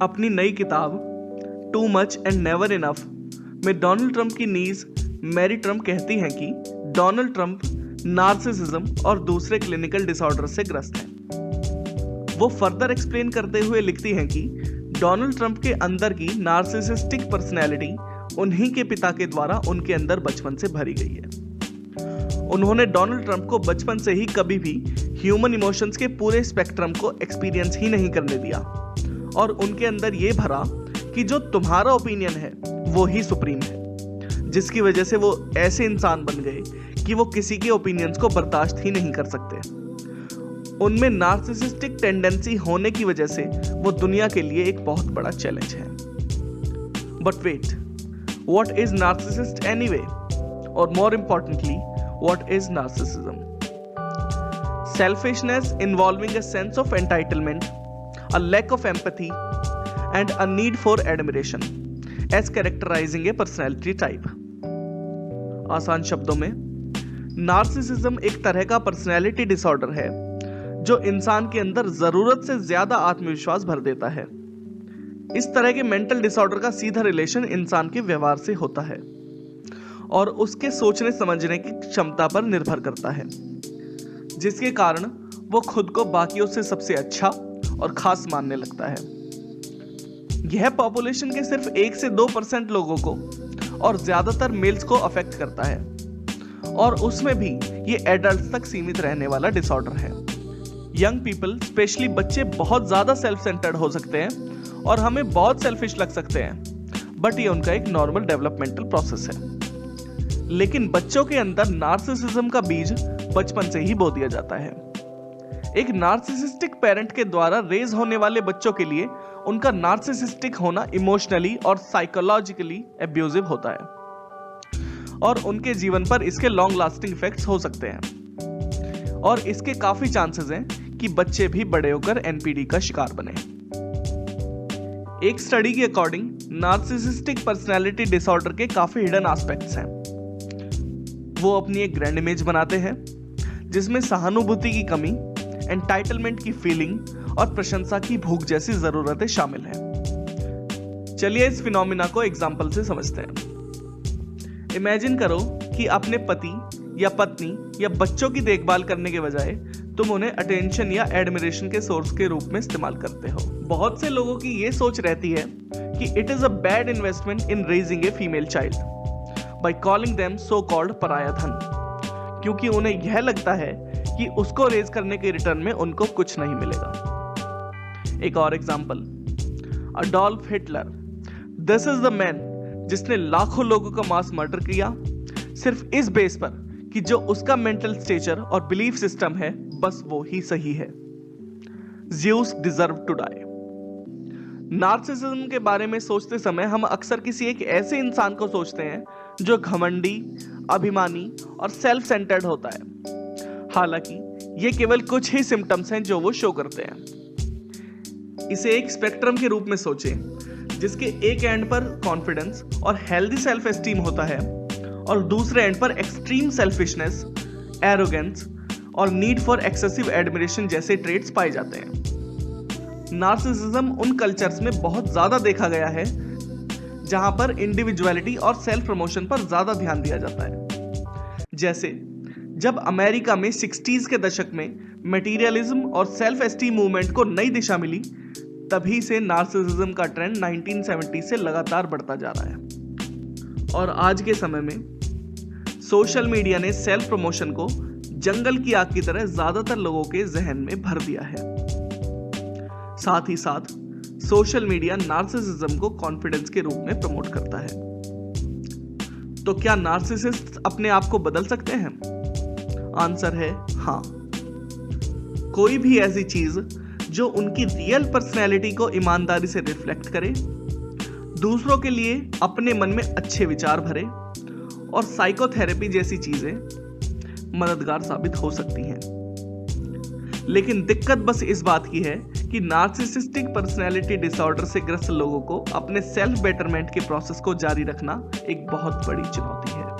अपनी नई किताब too much and never enough में डोनाल्ड ट्रंप की नीज मैरी ट्रंप कहती हैं कि डोनाल्ड ट्रंप नार्सिसिज्म और दूसरे क्लिनिकल डिसऑर्डर से ग्रस्त हैं। वो फर्दर एक्सप्लेन करते हुए लिखती हैं कि डोनाल्ड ट्रंप के अंदर की नार्सिसिस्टिक पर्सनैलिटी उन्हीं के पिता के द्वारा उनके अंदर बचपन से भरी गई है। उन्होंने डोनाल्ड ट्रंप को बचपन से ही कभी भी ह्यूमन इमोशंस के पूरे स्पेक्ट्रम को एक्सपीरियंस ही नहीं करने दिया और उनके अंदर ये भरा कि जो तुम्हारा ओपिनियन है वो ही सुप्रीम है, जिसकी वजह से वो ऐसे इंसान बन गए कि वो किसी के ओपिनियंस को बर्दाश्त ही नहीं कर सकते। उनमें नार्सिसिस्टिक टेंडेंसी होने की वजह से वो दुनिया के लिए एक बहुत बड़ा चैलेंज है। But wait, what is narcissist anyway? और more importantly, what is narcissism? Selfishness involving a sense of entitlement, a lack of empathy, and a need for admiration as characterizing a personality type. आसान शब्दों में, narcissism एक तरह का personality disorder है जो इंसान के अंदर जरूरत से ज्यादा आत्मविश्वास भर देता है। इस तरह के मेंटल डिसऑर्डर का सीधा रिलेशन इंसान के व्यवहार से होता है और उसके सोचने समझने की क्षमता पर निर्भर करता है, जिसके कारण वो खुद को बाकियों से सबसे अच्छा और खास मानने लगता है। यह पॉपुलेशन के सिर्फ 1 से 2% लोगों को और ज्यादातर मेल्स को अफेक्ट करता है और उसमें भी ये एडल्ट तक सीमित रहने वाला डिसऑर्डर है। यंग पीपल, स्पेशली बच्चे, बहुत ज्यादा सेल्फ सेंटर्ड हो सकते हैं और हमें बहुत सेल्फिश लग सकते हैं, बट ये उनका एक नॉर्मल डेवलपमेंटल प्रोसेस है। लेकिन बच्चों के अंदर नार्सिसिज्म का बीज बचपन से ही बो दिया जाता है। एक नार्सिसिस्टिक पेरेंट के द्वारा रेज होने वाले बच्चों के लिए उनका नार्सिसिस्टिक होना इमोशनली और साइकोलॉजिकली एब्यूजिव होता है और उनके जीवन पर इसके लॉन्ग लास्टिंग इफेक्ट्स हो सकते हैं और इसके काफी चांसेस हैं कि बच्चे भी बड़े होकर एनपीडी का शिकार बने। एक स्टडी के अकॉर्डिंग नार्सिसिस्टिक पर्सनैलिटी डिसऑर्डर के काफी हिडन एस्पेक्ट्स हैं। वो अपनी एक ग्रैंड इमेज बनाते हैं जिसमें सहानुभूति की कमी, एंटाइटलमेंट की फीलिंग और प्रशंसा की भूख जैसी जरूरतें शामिल हैं। चलिए इस फिनोमिना को एग्जाम्पल से समझते हैं। इमेजिन करो कि अपने पति या पत्नी या बच्चों की देखभाल करने के बजाय तुम उन्हें अटेंशन या एडमिरेशन के सोर्स के रूप में इस्तेमाल करते हो। बहुत से लोगों की ये सोच रहती है कि it is a bad investment in raising a female child by calling them so called पराया धन, क्योंकि उन्हें यह लगता है कि उसको रेज करने के रिटर्न में उनको कुछ नहीं मिलेगा। एक और example, Adolf Hitler. This is the man जिसने लाखों लोगों का मास मर्डर किया सिर्फ इस बेस पर कि जो उसका मेंटल स्टेचर और बिलीफ सिस्टम है बस वो ही सही है। Zeus deserve to die. Narcissism के बारे में सोचते समय हम अक्सर किसी एक ऐसे इंसान को सोचते हैं जो घमंडी, अभिमानी और सेल्फ सेंटर्ड होता है। हालांकि ये केवल कुछ ही सिम्टम्स हैं जो वो शो करते हैं। इसे एक स्पेक्ट्रम के रूप में सोचें जिसके एक एंड पर कॉन्फिडेंस और हेल्दी सेल्फ एस्टीम होता है और दूसरे एंड पर एक्सट्रीम सेल्फिशनेस, एरोगेंस और नीड फॉर एक्सेसिव एडमिरेशन जैसे ट्रेट्स पाए जाते हैं। नार्सिसिज्म उन कल्चर्स में बहुत ज्यादा देखा गया है जहां पर इंडिविजुअलिटी और सेल्फ प्रमोशन पर ज्यादा ध्यान दिया जाता है। जैसे जब अमेरिका में 60s के दशक में मटेरियलिज्म और सेल्फ एस्टीम मूवमेंट को नई दिशा मिली, तभी से नार्सिसिज्म का ट्रेंड 1970 से लगातार बढ़ता जा रहा है। और आज के समय में सोशल मीडिया ने सेल्फ प्रमोशन को जंगल की आग की तरह ज्यादातर लोगों के जहन में भर दिया है। साथ ही साथ सोशल मीडिया नार्सिसिज्म को कॉन्फिडेंस के रूप में प्रमोट करता है। तो क्या नार्सिसिस्ट अपने आप को बदल सकते हैं? आंसर है हाँ। कोई भी ऐसी चीज जो उनकी रियल पर्सनैलिटी को ईमानदारी से रिफ्लेक्ट करे, दूसरों के लिए अपने मन में अच्छे विचार भरे और साइकोथेरेपी जैसी चीजें मददगार साबित हो सकती हैं। लेकिन दिक्कत बस इस बात की है कि नार्सिसिस्टिक पर्सनैलिटी डिसऑर्डर से ग्रस्त लोगों को अपने सेल्फ बेटरमेंट के प्रोसेस को जारी रखना एक बहुत बड़ी चुनौती है।